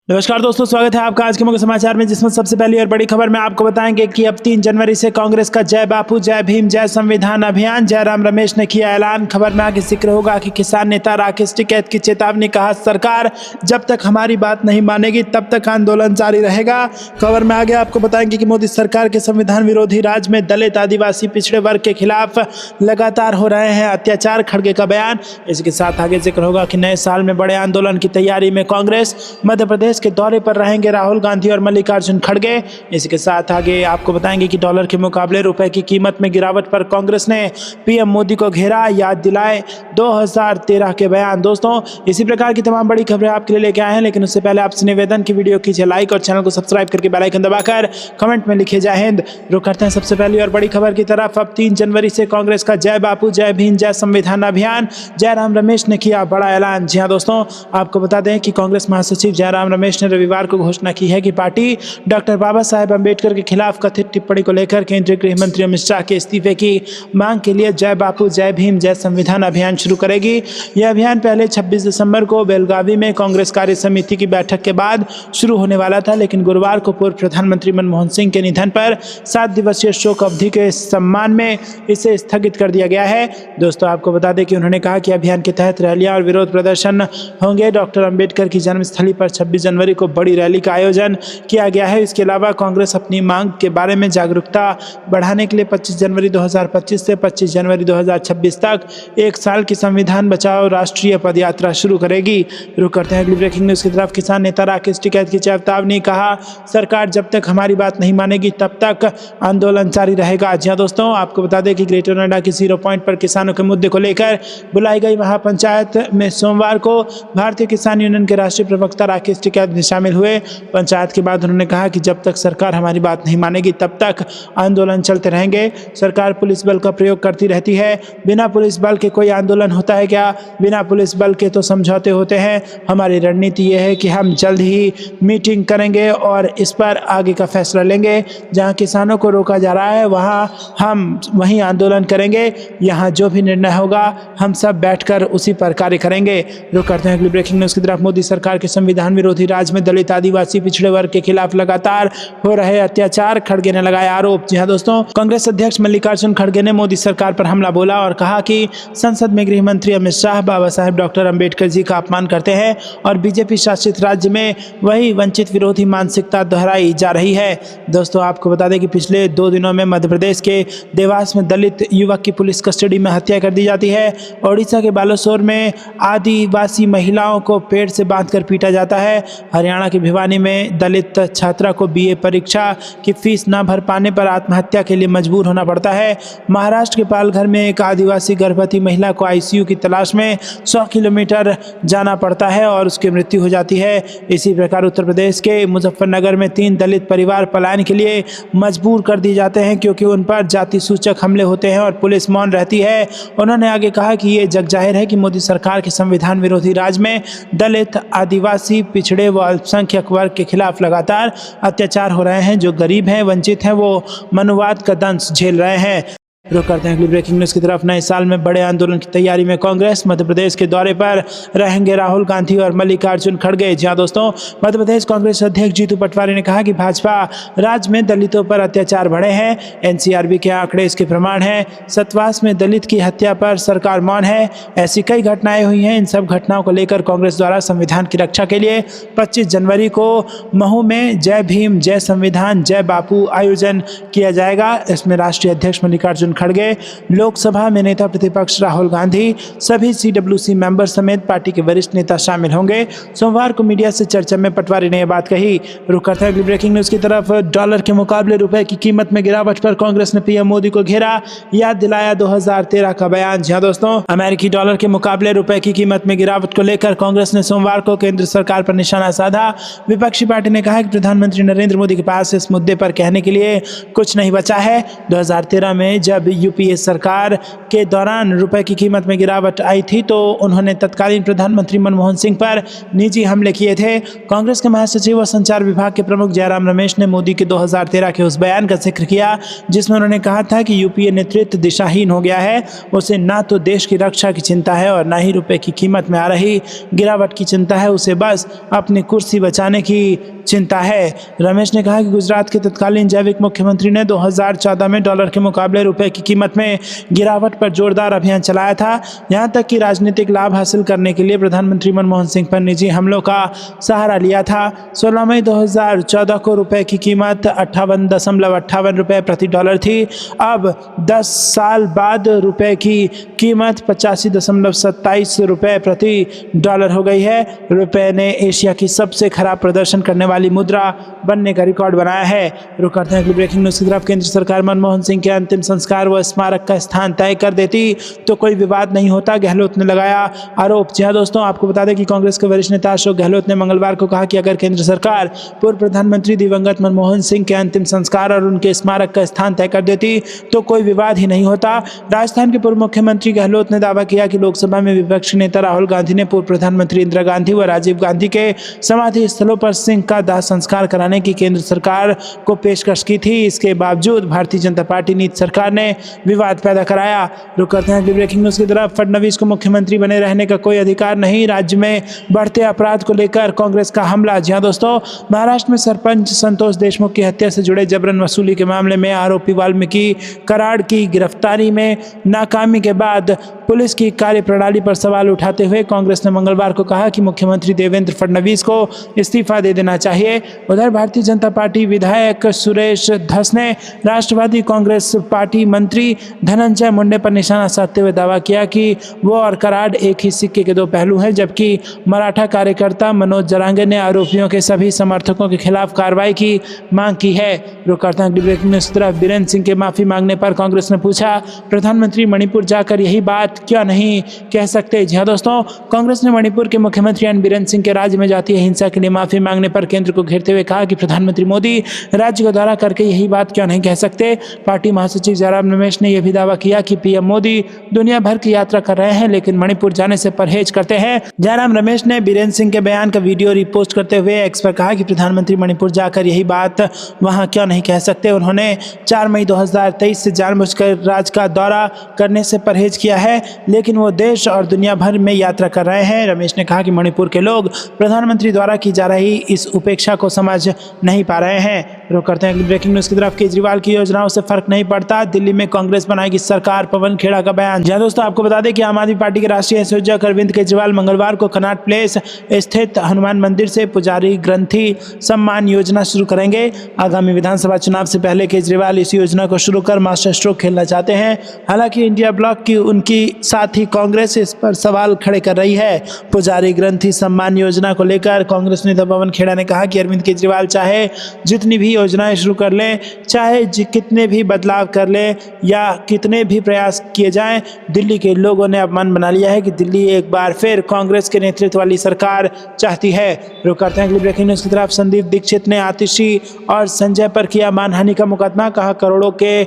नमस्कार दोस्तों, स्वागत है आपका आज के मुख्य समाचार में, जिसमें सबसे पहली और बड़ी खबर में आपको बताएंगे कि अब 3 जनवरी से कांग्रेस का जय बापू जय भीम जय संविधान अभियान। जयराम रमेश ने किया ऐलान। खबर में आगे जिक्र होगा कि किसान नेता राकेश टिकैत की चेतावनी। कहा, सरकार जब तक हमारी बात नहीं मानेगी तब तक आंदोलन जारी रहेगा। खबर में आगे आपको बताएंगे कि मोदी सरकार के संविधान विरोधी राज में दलित आदिवासी पिछड़े वर्ग के खिलाफ लगातार हो रहे हैं अत्याचार। खड़गे का बयान। इसके साथ आगे जिक्र होगा कि नए साल में बड़े आंदोलन की तैयारी में कांग्रेस। मध्य प्रदेश के दौरे पर रहेंगे राहुल गांधी और मल्लिकार्जुन खड़गे। इसके साथ आगे आपको बताएंगे कि डॉलर के मुकाबले रुपए की कीमत में गिरावट पर कांग्रेस ने पीएम मोदी को घेरा। याद दिलाए 2013 के बयान। दोस्तों, इसी प्रकार की तमाम बड़ी खबरें आपके लिए लेके आए हैं, लेकिन उससे पहले आपसे निवेदन की वीडियो कीजिए लाइक और चैनल को सब्सक्राइब करके बेल आइकन दबाकर कमेंट में लिखिए जय हिंद। रुक करते हैं सबसे पहली और बड़ी खबर की तरफ। अब 3 जनवरी से कांग्रेस का जय बापू जय भीम जय संविधान अभियान। जयराम रमेश ने किया बड़ा ऐलान। जी हां दोस्तों, आपको बता दें कि कांग्रेस महासचिव जयराम रमेश ने रविवार को घोषणा की है कि पार्टी डॉक्टर बाबा साहेब अंबेडकर के खिलाफ कथित टिप्पणी को लेकर केंद्रीय गृह मंत्री अमित शाह के इस्तीफे की मांग के लिए जय बापू जय भीम जय संविधान अभियान शुरू करेगी। यह अभियान पहले 26 दिसंबर को बेलगावी में कांग्रेस कार्य समिति की बैठक के बाद शुरू होने वाला था, लेकिन गुरुवार को पूर्व प्रधानमंत्री मनमोहन सिंह के निधन पर 7 दिवसीय शोक अवधि के सम्मान में इसे स्थगित कर दिया गया है। दोस्तों, आपको बता दें कि उन्होंने कहा कि अभियान के तहत रैलियां और विरोध प्रदर्शन होंगे। डॉक्टर अंबेडकर की जन्मस्थली पर 26 जनवरी को बड़ी रैली का आयोजन किया गया है। इसके अलावा कांग्रेस अपनी मांग के बारे में जागरूकता बढ़ाने के लिए 25 जनवरी 2025 से 25 जनवरी 2026 तक 1 साल की संविधान बचाओ राष्ट्रीय पदयात्रा शुरू करेगी। रुक करते हैं अगली ब्रेकिंग न्यूज की तरफ। किसान नेता राकेश टिकैत की चेतावनी। कहा, सरकार जब तक हमारी बात नहीं मानेगी तब तक आंदोलन जारी रहेगा। जी हां दोस्तों, आपको बता दें कि ग्रेटर नोएडा के 0 पॉइंट पर किसानों के मुद्दे को लेकर बुलाई गई महापंचायत में सोमवार को भारतीय किसान यूनियन के राष्ट्रीय प्रवक्ता राकेश टिकैत भी शामिल हुए। पंचायत के बाद उन्होंने कहा कि जब तक सरकार हमारी बात नहीं मानेगी तब तक आंदोलन चलते रहेंगे। सरकार पुलिस बल का प्रयोग करती रहती है। बिना पुलिस बल के कोई आंदोलन होता है क्या? बिना पुलिस बल के तो समझौते होते हैं। हमारी रणनीति यह है कि हम जल्द ही मीटिंग करेंगे और इस पर आगे का फैसला लेंगे। जहां किसानों को रोका जा रहा है वहीं आंदोलन करेंगे। यहाँ जो भी निर्णय होगा हम सब बैठकर उसी पर कार्य करेंगे। रुक करते हैं अगली ब्रेकिंग न्यूज की तरफ। मोदी सरकार के संविधान विरोधी राज में दलित आदिवासी पिछड़े वर्ग के खिलाफ लगातार हो रहे अत्याचार। खड़गे ने लगाया आरोप। जी हां दोस्तों, कांग्रेस अध्यक्ष मल्लिकार्जुन खड़गे ने मोदी सरकार पर हमला बोला और कहा कि संसद में गृह मंत्री अमित शाह बाबा साहेब डॉक्टर अंबेडकर जी का अपमान करते हैं और बीजेपी शासित राज्य में वही वंचित विरोधी मानसिकता दोहराई जा रही है। दोस्तों, आपको बता दें कि पिछले 2 दिनों में मध्य प्रदेश के देवास में दलित युवक की पुलिस कस्टडी में हत्या कर दी जाती है। ओडिशा के बालेश्वर में आदिवासी महिलाओं को पेड़ से बांधकर पीटा जाता है। हरियाणा के भिवानी में दलित छात्रा को बीए परीक्षा की फीस न भर पाने पर आत्महत्या के लिए मजबूर होना पड़ता है। महाराष्ट्र के पालघर में एक आदिवासी गर्भवती महिला को आईसीयू की तलाश में 100 किलोमीटर जाना पड़ता है और उसकी मृत्यु हो जाती है। इसी प्रकार उत्तर प्रदेश के मुजफ्फरनगर में 3 दलित परिवार पलायन के लिए मजबूर कर दिए जाते हैं क्योंकि उन पर जाति सूचक हमले होते हैं और पुलिस मौन रहती है। उन्होंने आगे कहा कि ये जग जाहिर है कि मोदी सरकार के संविधान विरोधी राज में दलित आदिवासी पिछड़े व अल्पसंख्यक वर्ग के खिलाफ लगातार अत्याचार हो रहे हैं। जो गरीब हैं, वंचित हैं, वो मनुवाद का दंश झेल रहे हैं। रुक करते हैं अगली ब्रेकिंग न्यूज की तरफ। नए साल में बड़े आंदोलन की तैयारी में कांग्रेस। मध्य प्रदेश के दौरे पर रहेंगे राहुल गांधी और मल्लिकार्जुन खड़गे। जी हां दोस्तों, मध्य प्रदेश कांग्रेस अध्यक्ष जीतू पटवारी ने कहा कि भाजपा राज्य में दलितों पर अत्याचार बढ़े हैं। एनसीआरबी के आंकड़े इसके प्रमाण हैं। सतवास में दलित की हत्या पर सरकार मौन है। ऐसी कई घटनाएं हुई हैं। इन सब घटनाओं को लेकर कांग्रेस द्वारा संविधान की रक्षा के लिए 25 जनवरी को महू में जय भीम जय संविधान जय बापू आयोजन किया जाएगा। इसमें राष्ट्रीय अध्यक्ष मल्लिकार्जुन खड़गे, लोकसभा में नेता प्रतिपक्ष राहुल गांधी, सभी सीडब्ल्यूसी मेंबर समेत पार्टी के वरिष्ठ नेता शामिल होंगे। सोमवार को मीडिया से चर्चा में पटवारी ने यह बात कही। रुक करते हैं अगली ब्रेकिंग न्यूज की तरफ। डॉलर के मुकाबले रुपए की कीमत में गिरावट पर कांग्रेस ने पीएम मोदी को घेरा। याद दिलाया 2013 का बयान। जी हां दोस्तों, अमेरिकी डॉलर के मुकाबले रुपए की कीमत में गिरावट को लेकर कांग्रेस ने सोमवार को केंद्र सरकार पर निशाना साधा। विपक्षी पार्टी ने कहा कि प्रधानमंत्री नरेंद्र मोदी के पास इस मुद्दे पर कहने के लिए कुछ नहीं बचा है। 2013 में जब यूपीए सरकार के दौरान रुपए की कीमत में गिरावट आई थी तो उन्होंने तत्कालीन प्रधानमंत्री मनमोहन सिंह पर निजी हमले किए थे। कांग्रेस के महासचिव और संचार विभाग के प्रमुख जयराम रमेश ने मोदी के 2013 के उस बयान का जिक्र किया जिसमें उन्होंने कहा था कि यूपीए नेतृत्व दिशाहीन हो गया है, उसे ना तो देश की रक्षा की चिंता है और ना ही रुपए की कीमत में आ रही गिरावट की चिंता है, उसे बस अपनी कुर्सी बचाने की चिंता है। रमेश ने कहा कि गुजरात के तत्कालीन जैविक मुख्यमंत्री ने 2014 में डॉलर के मुकाबले रुपए की कीमत में गिरावट पर जोरदार अभियान चलाया था, यहां तक कि राजनीतिक लाभ हासिल करने के लिए प्रधानमंत्री मनमोहन सिंह पर निजी हमलों का सहारा लिया था। 16 मई 2014 को रुपए की कीमत 58.58 रुपये प्रति डॉलर थी। अब 10 साल बाद रुपए की कीमत 85.27 रुपये प्रति डॉलर हो गई है। रुपए ने एशिया की सबसे खराब प्रदर्शन करने वाली मुद्रा बनने का रिकॉर्ड बनाया है। रुक करते हैं अगली ब्रेकिंग न्यूज की तरफ। केंद्र सरकार मनमोहन सिंह के अंतिम संस्कार व स्मारक का स्थान तय कर देती तो कोई विवाद नहीं होता, गहलोत ने लगाया आरोप। जी हाँ दोस्तों, आपको बता दें कि कांग्रेस के वरिष्ठ नेता अशोक गहलोत ने मंगलवार को कहा कि अगर केंद्र सरकार पूर्व प्रधानमंत्री दिवंगत मनमोहन सिंह के अंतिम संस्कार और उनके स्मारक का स्थान तय कर देती तो कोई विवाद ही नहीं होता। राजस्थान के पूर्व मुख्यमंत्री गहलोत ने दावा किया कि लोकसभा में विपक्ष नेता राहुल गांधी ने पूर्व प्रधानमंत्री इंदिरा गांधी व राजीव गांधी के समाधि स्थलों पर सिंह का दाह संस्कार कराने की केंद्र सरकार को पेशकश की थी, इसके बावजूद भारतीय जनता पार्टी नीति सरकार ने विवाद पैदा कराया। रुक करते हैं अगली ब्रेकिंग न्यूज की तरफ। फडणवीस को मुख्यमंत्री बने रहने का कोई अधिकार नहीं, राज्य में बढ़ते अपराध को लेकर कांग्रेस का हमला। जी हां दोस्तों, महाराष्ट्र में सरपंच संतोष देशमुख की हत्या से जुड़े जबरन वसूली के मामले में आरोपी वाल्मीकि कराड़ की गिरफ्तारी में नाकामी के बाद पुलिस की कार्यप्रणाली पर सवाल उठाते हुए कांग्रेस ने मंगलवार को कहा कि मुख्यमंत्री देवेंद्र फडणवीस को इस्तीफा दे देना चाहिए। उधर भारतीय जनता पार्टी विधायक सुरेश धस ने राष्ट्रवादी कांग्रेस पार्टी मंत्री धनंजय मुंडे पर निशाना साधते हुए दावा किया कि वो और कराड़ एक ही सिक्के के दो पहलू हैं, जबकि मराठा कार्यकर्ता मनोज जरांगे ने आरोपियों के सभी समर्थकों के खिलाफ कार्रवाई की मांग की है। रुक करते हैं अगली ब्रेकिंग न्यूज की तरफ। बीरेंद्र सिंह के माफी मांगने पर कांग्रेस ने पूछा, प्रधानमंत्री मणिपुर जाकर यही बात क्यों नहीं कह सकते। जी हाँ दोस्तों, कांग्रेस ने मणिपुर के मुख्यमंत्री एन बीरेंद्र सिंह के राज्य में जातीय हिंसा के लिए माफी मांगने पर केंद्र को घेरते हुए कहा कि प्रधानमंत्री मोदी राज्य का दौरा करके यही बात क्यों नहीं कह सकते। पार्टी महासचिव जयराम रमेश ने यह भी दावा किया कि पीएम मोदी दुनिया भर की यात्रा कर रहे हैं लेकिन मणिपुर जाने से परहेज करते हैं। जयराम रमेश ने बीरेंद्र सिंह के बयान का वीडियो रिपोस्ट करते हुए एक्स पर कहा कि प्रधानमंत्री मणिपुर जाकर यही बात वहां क्यों नहीं कह सकते। उन्होंने 4 मई 2023 से जानबूझकर राज्य का दौरा करने से परहेज किया है लेकिन वो देश और दुनिया भर में यात्रा कर रहे हैं। रमेश ने कहा कि मणिपुर के लोग प्रधानमंत्री द्वारा की जा रही इस उपेक्षा को समझ नहीं पा रहे हैं। रुक करते हैं अगली ब्रेकिंग न्यूज की तरफ। केजरीवाल की योजनाओं से फर्क नहीं पड़ता, दिल्ली में कांग्रेस बनाएगी सरकार, पवन खेड़ा का बयान। जी दोस्तों, आपको बता दें कि आम आदमी पार्टी के राष्ट्रीय संयोजक अरविंद केजरीवाल मंगलवार को कनॉट प्लेस स्थित हनुमान मंदिर से पुजारी ग्रंथी सम्मान योजना शुरू करेंगे। आगामी विधानसभा चुनाव से पहले केजरीवाल इस योजना को शुरू कर मास्टर स्ट्रोक खेलना चाहते हैं। हालांकि इंडिया ब्लॉक की उनकी साथ ही कांग्रेस इस पर सवाल खड़े कर रही है। पुजारी ग्रंथी सम्मान योजना को लेकर कांग्रेस नेता पवन खेड़ा ने कहा कि अरविंद केजरीवाल चाहे जितनी भी योजनाएं शुरू कर लें, चाहे कितने भी बदलाव कर लें या कितने भी प्रयास किए जाएं, दिल्ली के लोगों ने अब मन बना लिया है कि दिल्ली एक बार फिर कांग्रेस के नेतृत्व वाली सरकार चाहती है। रुक करते हैं अगली ब्रेकिंग न्यूज की तरफ। संदीप दीक्षित ने आतिशी और संजय पर किया मानहानि का मुकदमा, कहा करोड़ों के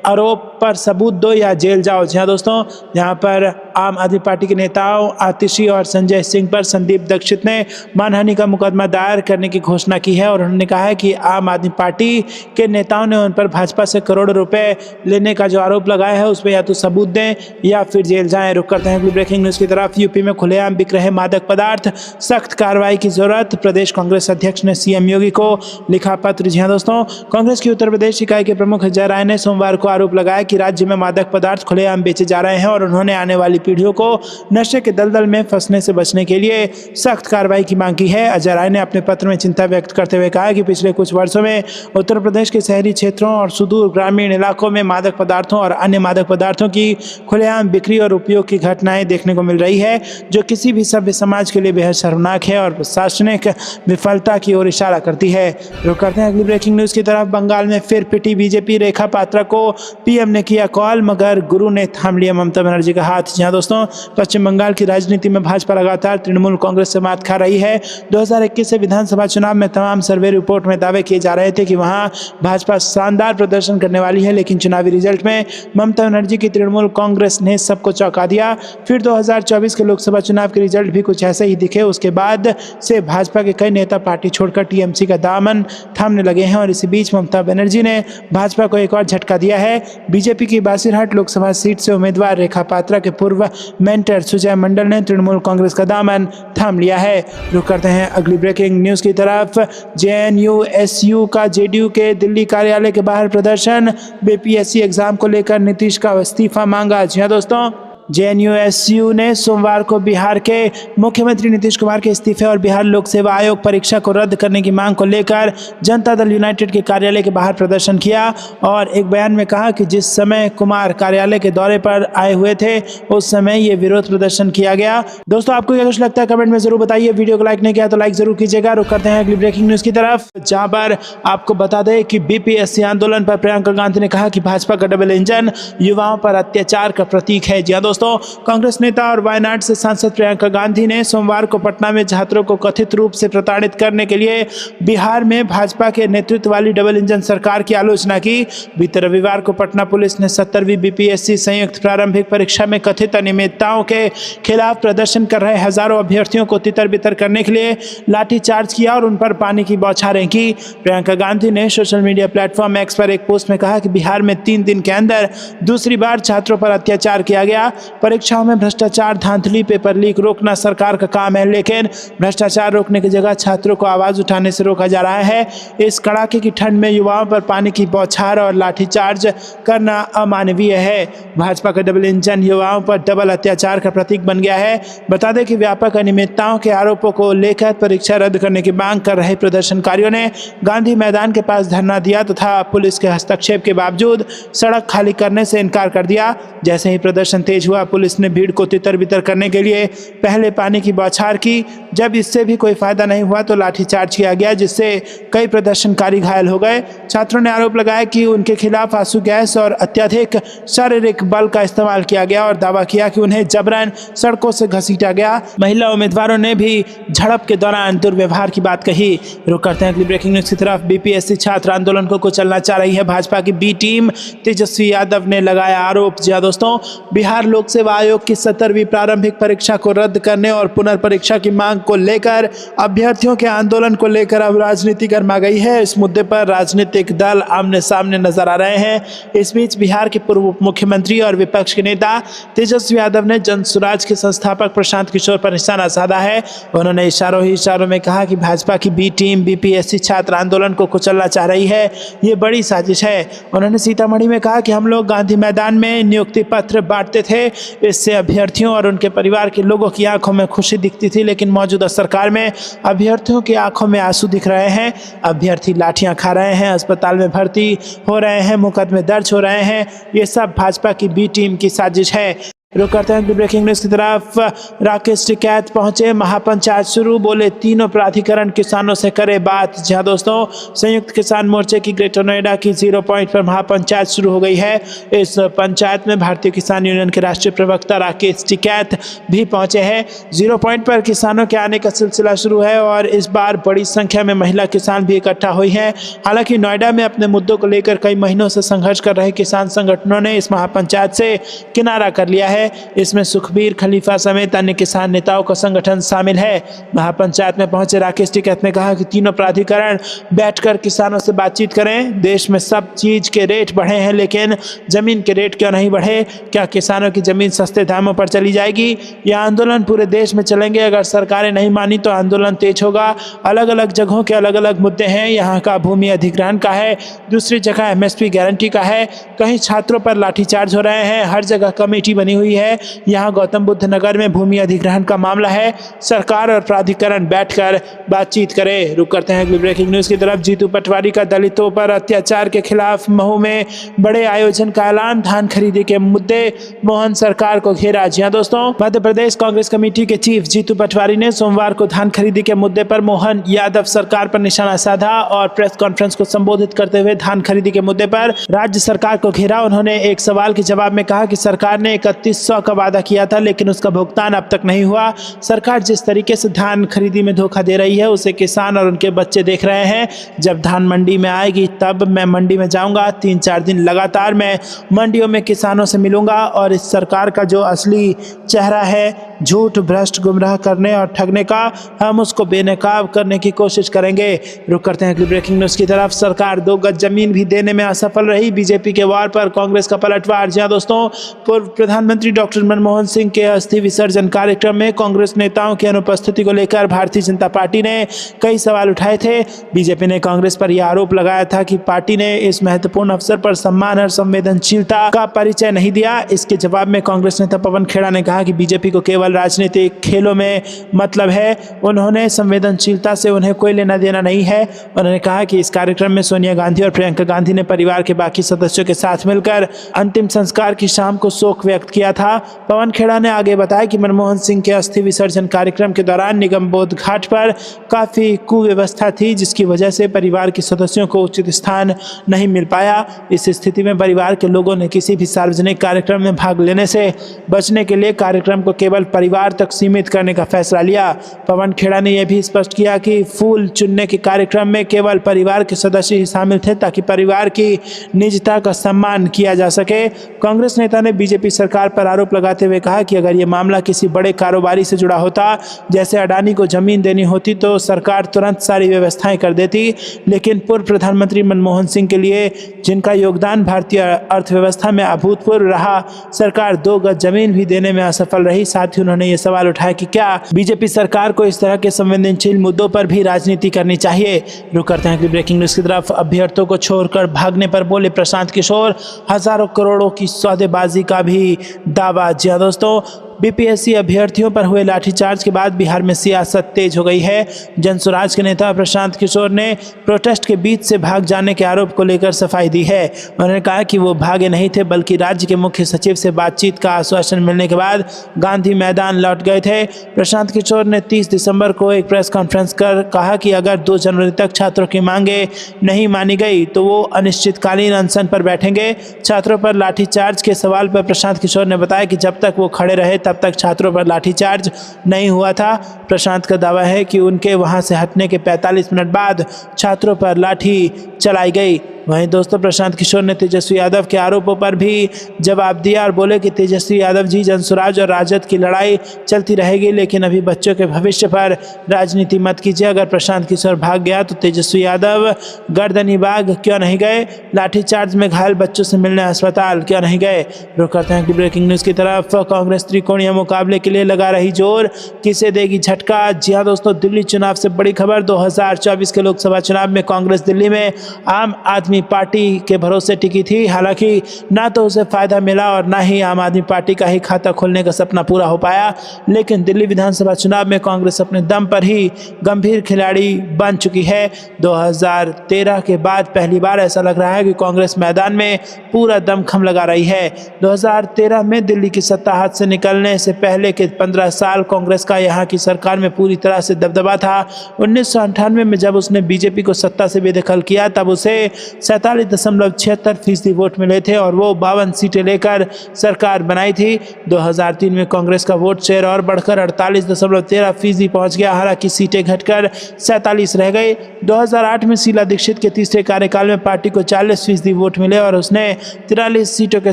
आरोप पर सबूत दो या जेल जाओ। जी हाँ दोस्तों, यहाँ पर आम आदमी पार्टी के नेताओं आतिशी और संजय सिंह पर संदीप दीक्षित ने मानहानि का मुकदमा दायर करने की घोषणा की है और उन्होंने कहा है कि आम आदमी पार्टी के नेताओं ने उन पर भाजपा से करोड़ों रुपए लेने का जो आरोप लगाया है उसमें या तो सबूत दें या फिर जेल जाएं। रुक करते हैं अगली ब्रेकिंग न्यूज की तरफ। यूपी में खुलेआम बिक रहे मादक पदार्थ, सख्त कार्रवाई की जरूरत, प्रदेश कांग्रेस अध्यक्ष ने सीएम योगी को लिखा पत्र। जी हाँ दोस्तों, कांग्रेस की उत्तर प्रदेश इकाई के प्रमुख अजय राय ने सोमवार को आरोप लगाया कि राज्य में मादक पदार्थ खुलेआम बेचे जा रहे हैं और उन्होंने आने वाली पीढ़ियों को नशे के दलदल में फंसने से बचने के लिए सख्त कार्रवाई की मांग की है। अजय राय ने अपने पत्र में चिंता व्यक्त करते हुए कहा कि पिछले कुछ वर्षों में उत्तर प्रदेश के शहरी क्षेत्रों और सुदूर ग्रामीण इलाकों में मादक पदार्थों और अन्य मादक पदार्थों की खुलेआम बिक्री और उपयोग की घटनाएं देखने को मिल रही है, जो किसी भी सभ्य समाज के लिए बेहद शर्मनाक है और प्रशासनिक विफलता की ओर इशारा करती है। रुक करते हैं अगली ब्रेकिंग न्यूज की तरफ। बंगाल में फिर पिटी बीजेपी, रेखा पात्रा को पीएम ने किया कॉल मगर गुरु ने थाम लिया ममता बनर्जी का हाथ। जहां दोस्तों पश्चिम बंगाल की राजनीति में भाजपा लगातार तृणमूल कांग्रेस से मात खा रही है। 2021 से विधानसभा चुनाव में तमाम सर्वे रिपोर्ट में दावे किए जा रहे थे कि वहां भाजपा शानदार प्रदर्शन करने वाली है, लेकिन चुनावी रिजल्ट में ममता बनर्जी की तृणमूल कांग्रेस ने सबको चौंका दिया। फिर 2024 के लोकसभा चुनाव के रिजल्ट भी कुछ ऐसे ही दिखे। उसके बाद से भाजपा के कई नेता पार्टी छोड़कर टीएमसी का दामन थामने लगे हैं और इसी बीच ममता बनर्जी ने भाजपा को एक और झटका दिया है। बीजेपी की बासीरहाट लोकसभा सीट से उम्मीदवार रेखा पात्रा के पूर्व मेंटर सुजय मंडल ने तृणमूल कांग्रेस का दामन थाम लिया है। रुक करते हैं अगली ब्रेकिंग न्यूज की तरफ। जेएनयू-एसयू का जेडीयू के दिल्ली कार्यालय के बाहर प्रदर्शन, बीपीएससी एग्जाम को लेकर नीतीश का इस्तीफा मांगा। जी हाँ दोस्तों, जेएनयू-एसयू ने सोमवार को बिहार के मुख्यमंत्री नीतीश कुमार के इस्तीफे और बिहार लोक सेवा आयोग परीक्षा को रद्द करने की मांग को लेकर जनता दल यूनाइटेड के कार्यालय के बाहर प्रदर्शन किया और एक बयान में कहा कि जिस समय कुमार कार्यालय के दौरे पर आए हुए थे उस समय ये विरोध प्रदर्शन किया गया। दोस्तों आपको क्या कुछ लगता है कमेंट में जरूर बताइए। वीडियो को लाइक नहीं किया तो लाइक जरूर कीजिएगा। रुक करते हैं अगली ब्रेकिंग न्यूज की तरफ, जहां पर आपको बता दें कि बीपीएससी आंदोलन पर प्रियंका गांधी ने कहा कि भाजपा का डबल इंजन युवाओं पर अत्याचार का प्रतीक है। जी हाँ दोस्तों, कांग्रेस नेता और वायनाड से सांसद प्रियंका गांधी ने सोमवार को पटना में छात्रों को कथित रूप से प्रताड़ित करने के लिए बिहार में भाजपा के नेतृत्व वाली डबल इंजन सरकार की आलोचना की। बीते रविवार को पटना पुलिस ने 70वीं बीपीएससी संयुक्त प्रारंभिक परीक्षा में कथित अनियमितताओं के खिलाफ प्रदर्शन कर रहे हजारों अभ्यर्थियों को तितर बितर करने के लिए लाठीचार्ज किया और उन पर पानी की बौछारें की। प्रियंका गांधी ने सोशल मीडिया प्लेटफॉर्म एक्स पर एक पोस्ट में कहा कि बिहार में 3 दिन के अंदर दूसरी बार छात्रों पर अत्याचार किया गया। परीक्षाओं में भ्रष्टाचार, धांधली, पेपर लीक रोकना सरकार का काम है, लेकिन भ्रष्टाचार रोकने की जगह छात्रों को आवाज उठाने से रोका जा रहा है। इस कड़ाके की ठंड में युवाओं पर पानी की बौछार और लाठीचार्ज करना अमानवीय है। भाजपा का डबल इंजन युवाओं पर डबल अत्याचार का प्रतीक बन गया है। बता दें कि व्यापक अनियमितताओं के आरोपों को लेकर परीक्षा रद्द करने की मांग कर रहे प्रदर्शनकारियों ने गांधी मैदान के पास धरना दिया तथा पुलिस के हस्तक्षेप के बावजूद सड़क खाली करने से इनकार कर दिया। जैसे ही प्रदर्शन तेज हुआ, पुलिस ने भीड़ को तितर बितर करने के लिए पहले पानी की बौछार की। जब इससे भी कोई फायदा नहीं हुआ तो लाठीचार्ज किया गया, जिससे कई प्रदर्शनकारी घायल हो गए। छात्रों ने आरोप लगाया कि उनके खिलाफ आंसू गैस और अत्यधिक शारीरिक बल का इस्तेमाल किया गया और दावा किया कि उन्हें जबरन सड़कों से घसीटा गया। महिला उम्मीदवारों ने भी झड़प के दौरान दुर्व्यवहार की बात कही। रुक करते हैं अगली ब्रेकिंग न्यूज की तरफ। बीपीएससी छात्र आंदोलन को कुचलना चाह रही है भाजपा की बी टीम, तेजस्वी यादव ने लगाया आरोप। जी दोस्तों, बिहार लोक सेवा आयोग की 70वीं प्रारंभिक परीक्षा को रद्द करने और पुनर्परीक्षा की मांग को लेकर अभ्यर्थियों के आंदोलन को लेकर अब राजनीति गर्मा गई है। इस मुद्दे पर राजनीतिक दल आमने सामने नजर आ रहे हैं। इस बीच बिहार के पूर्व उप मुख्यमंत्री और विपक्ष के नेता तेजस्वी यादव ने जनसुराज के संस्थापक प्रशांत किशोर पर निशाना साधा है। उन्होंने इशारों ही इशारों में कहा कि भाजपा की बी टीम बीपीएससी छात्र आंदोलन को कुचलना चाह रही है, ये बड़ी साजिश है। उन्होंने सीतामढ़ी में कहा कि हम लोग गांधी मैदान में नियुक्ति पत्र बांटते थे, इससे अभ्यर्थियों और उनके परिवार के लोगों की आंखों में खुशी दिखती थी, लेकिन मौजूदा सरकार में अभ्यर्थियों की आंखों में आंसू दिख रहे हैं। अभ्यर्थी लाठियां खा रहे हैं, अस्पताल में भर्ती हो रहे हैं, मुकदमे दर्ज हो रहे हैं। ये सब भाजपा की बी टीम की साजिश है। रुक करते हैं ब्रेकिंग न्यूज की तरफ। राकेश टिकैत पहुंचे, महापंचायत शुरू, बोले तीनों प्राधिकरण किसानों से करे बात। जहां दोस्तों, संयुक्त किसान मोर्चे की ग्रेटर नोएडा की 0 पॉइंट पर महापंचायत शुरू हो गई है। इस पंचायत में भारतीय किसान यूनियन के राष्ट्रीय प्रवक्ता राकेश टिकैत भी पहुंचे हैं। 0 पॉइंट पर किसानों के आने का सिलसिला शुरू है और इस बार बड़ी संख्या में महिला किसान भी इकट्ठा हुई हैं। हालांकि नोएडा में अपने मुद्दों को लेकर कई महीनों से संघर्ष कर रहे किसान संगठनों ने इस महापंचायत से किनारा कर लिया है। इसमें सुखबीर खलीफा समेत अन्य किसान नेताओं का संगठन शामिल है। महापंचायत में पहुंचे राकेश टिकैत ने कहा कि तीनों प्राधिकरण बैठकर किसानों से बातचीत करें। देश में सब चीज के रेट बढ़े हैं, लेकिन जमीन के रेट क्यों नहीं बढ़े? क्या किसानों की जमीन सस्ते दामों पर चली जाएगी? यह आंदोलन पूरे देश में चलेंगे। अगर सरकारें नहीं मानी तो आंदोलन तेज होगा। अलग अलग जगहों के अलग अलग मुद्दे हैं। यहाँ का भूमि अधिग्रहण का है, दूसरी जगह एमएसपी गारंटी का है, कहीं छात्रों पर लाठीचार्ज हो रहे हैं, हर जगह कमेटी बनी हुई है। यहाँ गौतम बुद्ध नगर में भूमि अधिग्रहण का मामला है। सरकार और प्राधिकरण बैठकर बातचीत करे। रुक करते हैं ब्रेकिंग न्यूज की तरफ। जीतू पटवारी का दलितों पर अत्याचार के खिलाफ महू में बड़े आयोजन का ऐलान। धान खरीदी के मुद्दे मोहन सरकार को घेरा। जी हाँ दोस्तों, मध्य प्रदेश कांग्रेस कमेटी के चीफ जीतू पटवारी ने सोमवार को धान खरीदी के मुद्दे पर मोहन यादव सरकार पर निशाना साधा और प्रेस कॉन्फ्रेंस को संबोधित करते हुए धान खरीदी के मुद्दे पर राज्य सरकार को घेरा। उन्होंने एक सवाल के जवाब में कहा कि सरकार ने 31 3500 का वादा किया था, लेकिन उसका भुगतान अब तक नहीं हुआ। सरकार जिस तरीके से धान खरीदी में धोखा दे रही है उसे किसान और उनके बच्चे देख रहे हैं। जब धान मंडी में आएगी तब मैं मंडी में जाऊंगा। 3-4 दिन लगातार मैं मंडियों में किसानों से मिलूंगा और इस सरकार का जो असली चेहरा है झूठ, भ्रष्ट, गुमराह करने और ठगने का, हम उसको बेनकाब करने की कोशिश करेंगे। रुक करते हैं अगली ब्रेकिंग न्यूज की तरफ। सरकार 2 गज जमीन भी देने में असफल रही, बीजेपी के वार पर कांग्रेस का पलटवार। जी हां दोस्तों, पूर्व प्रधानमंत्री डॉक्टर मनमोहन सिंह के अस्थि विसर्जन कार्यक्रम में कांग्रेस नेताओं की अनुपस्थिति को लेकर भारतीय जनता पार्टी ने कई सवाल उठाए थे। बीजेपी ने कांग्रेस पर यह आरोप लगाया था कि पार्टी ने इस महत्वपूर्ण अवसर पर सम्मान और संवेदनशीलता का परिचय नहीं दिया। इसके जवाब में कांग्रेस नेता पवन खेड़ा ने कहा कि बीजेपी को केवल राजनीतिक खेलों में मतलब है, उन्होंने संवेदनशीलता से उन्हें कोई लेना देना नहीं है। उन्होंने कहा कि इस कार्यक्रम में सोनिया गांधी और प्रियंका गांधी ने परिवार के बाकी सदस्यों के साथ मिलकर अंतिम संस्कार की शाम को शोक व्यक्त किया था। पवन खेड़ा ने आगे बताया कि मनमोहन सिंह के अस्थि विसर्जन कार्यक्रम के दौरान निगम बोध घाट पर काफी कुव्यवस्था थी, जिसकी वजह से परिवार के सदस्यों को उचित स्थान नहीं मिल पाया। इस स्थिति में परिवार के लोगों ने किसी भी सार्वजनिक कार्यक्रम में भाग लेने से बचने के लिए कार्यक्रम को केवल परिवार तक सीमित करने का फैसला लिया। पवन खेड़ा ने यह भी स्पष्ट किया कि फूल चुनने के कार्यक्रम में केवल परिवार के सदस्य ही शामिल थे, ताकि परिवार की निजता का सम्मान किया जा सके। कांग्रेस नेता ने बीजेपी सरकार पर आरोप लगाते हुए कहा कि अगर यह मामला किसी बड़े कारोबारी से जुड़ा होता, जैसे अडानी को जमीन देनी होती, तो सरकार तुरंत सारी व्यवस्थाएं कर देती। लेकिन पूर्व प्रधानमंत्री मनमोहन सिंह के लिए, जिनका योगदान भारतीय अर्थव्यवस्था में अभूतपूर्व रहा, सरकार 2 गज जमीन भी देने में असफल रही। साथ ही उन्होंने ये सवाल उठाया कि क्या बीजेपी सरकार को इस तरह के संवेदनशील मुद्दों पर भी राजनीति करनी चाहिए। रुक करते हैं कि ब्रेकिंग न्यूज की तरफ। अभ्यर्थियों को छोड़कर भागने पर बोले प्रशांत किशोर, हजारों करोड़ों की सौदेबाजी का भी दावा। जी हां दोस्तों, बीपीएससी अभ्यर्थियों पर हुए लाठीचार्ज के बाद बिहार में सियासत तेज हो गई है। जनसुराज के नेता प्रशांत किशोर ने प्रोटेस्ट के बीच से भाग जाने के आरोप को लेकर सफाई दी है। उन्होंने कहा कि वो भागे नहीं थे, बल्कि राज्य के मुख्य सचिव से बातचीत का आश्वासन मिलने के बाद गांधी मैदान लौट गए थे। प्रशांत किशोर ने 30 दिसंबर को एक प्रेस कॉन्फ्रेंस कर कहा कि अगर 2 जनवरी तक छात्रों की मांगे नहीं मानी गई तो वो अनिश्चितकालीन अनशन पर बैठेंगे। छात्रों पर लाठीचार्ज के सवाल पर प्रशांत किशोर ने बताया कि जब तक वो खड़े रहे तब तक छात्रों पर लाठीचार्ज नहीं हुआ था। प्रशांत का दावा है कि उनके वहां से हटने के 45 मिनट बाद छात्रों पर लाठी चलाई गई। वहीं दोस्तों, प्रशांत किशोर ने तेजस्वी यादव के आरोपों पर भी जवाब दिया और बोले कि तेजस्वी यादव जी, जनसुराज और राजद की लड़ाई चलती रहेगी, लेकिन अभी बच्चों के भविष्य पर राजनीति मत कीजिए। अगर प्रशांत किशोर भाग गया तो तेजस्वी यादव गर्दनीबाग क्यों नहीं गए? लाठीचार्ज में घायल बच्चों से मिलने अस्पताल क्यों नहीं गए? रुक करते हैं ब्रेकिंग न्यूज की तरफ। कांग्रेस त्रिकोणीय मुकाबले के लिए लगा रही जोर, किसे देगी झटका? जी हाँ दोस्तों, दिल्ली चुनाव से बड़ी खबर। 2024 के लोकसभा चुनाव में कांग्रेस दिल्ली में आम आदमी पार्टी के भरोसे टिकी थी। हालांकि ना तो उसे फायदा मिला और ना ही आम आदमी पार्टी का ही खाता खोलने का सपना पूरा हो पाया। लेकिन दिल्ली विधानसभा चुनाव में कांग्रेस अपने दम पर ही गंभीर खिलाड़ी बन चुकी है। 2013 के बाद पहली बार ऐसा लग रहा है कि कांग्रेस मैदान में पूरा दमखम लगा रही है। 2013 में दिल्ली की सत्ता हाथ से निकलने से पहले के 15 साल कांग्रेस का यहाँ की सरकार में पूरी तरह से दबदबा था। 1998 में जब उसने बीजेपी को सत्ता से बेदखल किया, तब उसे 47.76% वोट मिले थे और वो 52 सीटें लेकर सरकार बनाई थी। 2003 में कांग्रेस का वोट शेयर और बढ़कर 48.13% पहुंच गया। हालांकि सीटें घटकर 47 रह गई। 2008 में शीला दीक्षित के तीसरे कार्यकाल में पार्टी को 40% वोट मिले और उसने 43 सीटों के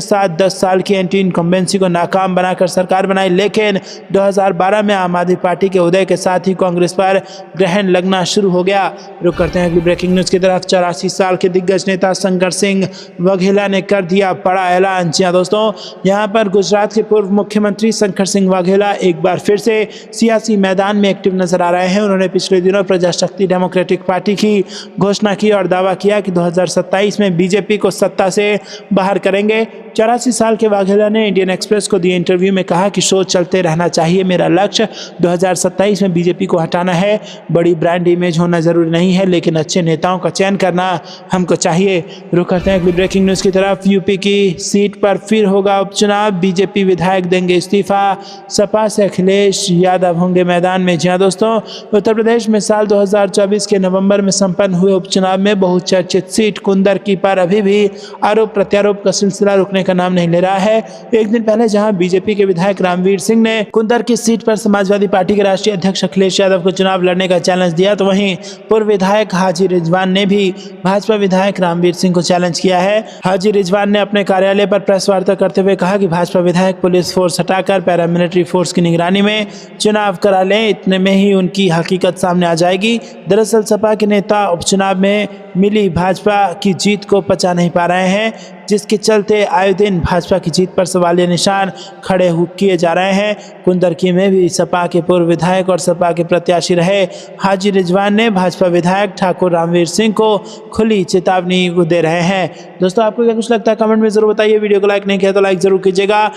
साथ 10 साल की एंटी इनकम्बेंसी को नाकाम बनाकर सरकार बनाई। लेकिन 2012 में आम आदमी पार्टी के उदय के साथ ही कांग्रेस पर ग्रहण लगना शुरू हो गया। रुक करते हैं अगली ब्रेकिंग न्यूज की तरफ। 84 साल के दिग्गज नेता शंकर सिंह वाघेला ने कर दिया बड़ा ऐलान। जी हां दोस्तों, यहां पर गुजरात के पूर्व मुख्यमंत्री शंकर सिंह वाघेला एक बार फिर से सियासी मैदान में एक्टिव नजर आ रहे हैं। उन्होंने पिछले दिनों प्रजाशक्ति डेमोक्रेटिक पार्टी की घोषणा की और दावा किया कि 2027 में बीजेपी को सत्ता से बाहर करेंगे। 84 साल के वाघेला ने इंडियन एक्सप्रेस को दिए इंटरव्यू में कहा कि शो चलते रहना चाहिए। मेरा लक्ष्य 2027 में बीजेपी को हटाना है। बड़ी ब्रांड इमेज होना जरूरी नहीं है, लेकिन अच्छे नेताओं का चयन करना हमको चाहिए। चाहिए। रुक करते हैं अगली ब्रेकिंग न्यूज़ की तरफ। यूपी की सीट पर फिर होगा उपचुनाव, बीजेपी विधायक देंगे इस्तीफा, सपा से अखिलेश यादव होंगे मैदान में। जी हाँ दोस्तों, उत्तर प्रदेश में साल 2024 के नवंबर में संपन्न हुए उपचुनाव में बहुचर्चित सीट कुंदर की पर अभी भी आरोप प्रत्यारोप का सिलसिला रुकने का नाम नहीं ले रहा है। एक दिन पहले जहां बीजेपी के विधायक रामवीर सिंह ने कुंदर की सीट पर समाजवादी पार्टी के राष्ट्रीय अध्यक्ष अखिलेश यादव को चुनाव लड़ने का चैलेंज दिया, तो वहीं पूर्व विधायक हाजी रिजवान ने भी भाजपा विधायक रामवीर सिंह को चैलेंज किया है। हाजी रिजवान ने अपने कार्यालय पर प्रेस वार्ता करते हुए कहा कि भाजपा विधायक पुलिस फोर्स हटाकर पैरामिलिट्री फोर्स की निगरानी में चुनाव करा लें, इतने में ही उनकी हकीकत सामने आ जाएगी। दरअसल सपा के नेता उपचुनाव में मिली भाजपा की जीत को पचा नहीं पा रहे हैं, जिसके चलते आए दिन भाजपा की जीत पर सवालिया निशान खड़े किए जा रहे हैं। कुंदरकी में भी सपा के पूर्व विधायक और सपा के प्रत्याशी रहे हाजी रिजवान ने भाजपा विधायक ठाकुर रामवीर सिंह को खुली चेतावनी दे रहे हैं। दोस्तों, आपको क्या कुछ लगता है कमेंट में जरूर बताइए। वीडियो को लाइक नहीं किया तो लाइक जरूर कीजिएगा।